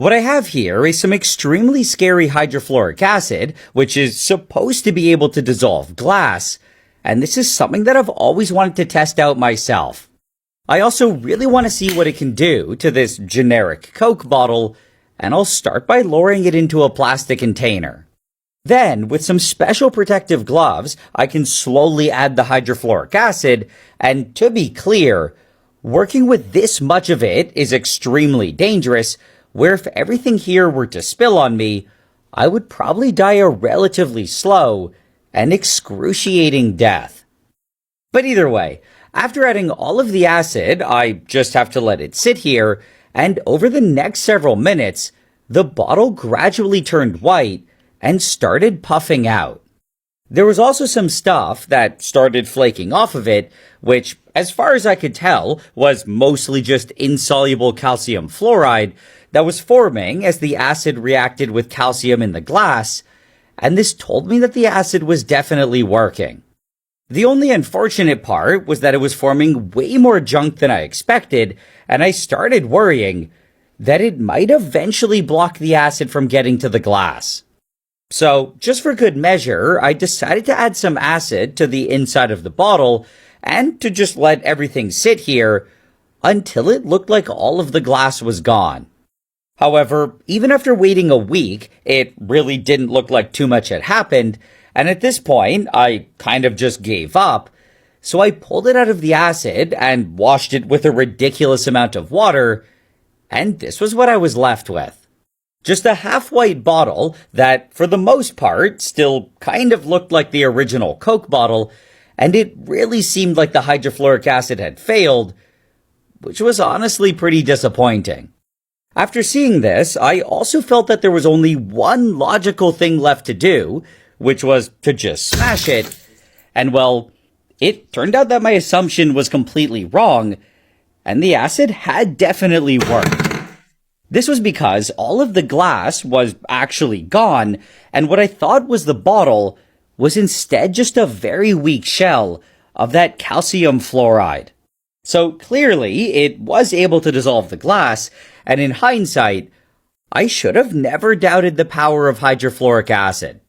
What I have here is some extremely scary hydrofluoric acid, which is supposed to be able to dissolve glass, and this is something that I've always wanted to test out myself. I also really want to see what it can do to this generic Coke bottle, and I'll start by lowering it into a plastic container. Then, with some special protective gloves, I can slowly add the hydrofluoric acid, and to be clear, working with this much of it is extremely dangerous, where if everything here were to spill on me, I would probably die a relatively slow and excruciating death. But either way, after adding all of the acid, I just have to let it sit here, and over the next several minutes, the bottle gradually turned white and started puffing out. There was also some stuff that started flaking off of it, which, as far as I could tell, was mostly just insoluble calcium fluoride that was forming as the acid reacted with calcium in the glass, and this told me that the acid was definitely working. The only unfortunate part was that it was forming way more junk than I expected, and I started worrying that it might eventually block the acid from getting to the glass. So, just for good measure, I decided to add some acid to the inside of the bottle and to just let everything sit here until it looked like all of the glass was gone. However, even after waiting a week, it really didn't look like too much had happened, and at this point, I kind of just gave up. So I pulled it out of the acid and washed it with a ridiculous amount of water, and this was what I was left with. Just a half-white bottle that, for the most part, still kind of looked like the original Coke bottle, and it really seemed like the hydrofluoric acid had failed, which was honestly pretty disappointing. After seeing this, I also felt that there was only one logical thing left to do, which was to just smash it, and well, it turned out that my assumption was completely wrong, and the acid had definitely worked. This was because all of the glass was actually gone, and what I thought was the bottle was instead just a very weak shell of that calcium fluoride. So clearly, it was able to dissolve the glass, and in hindsight, I should have never doubted the power of hydrofluoric acid.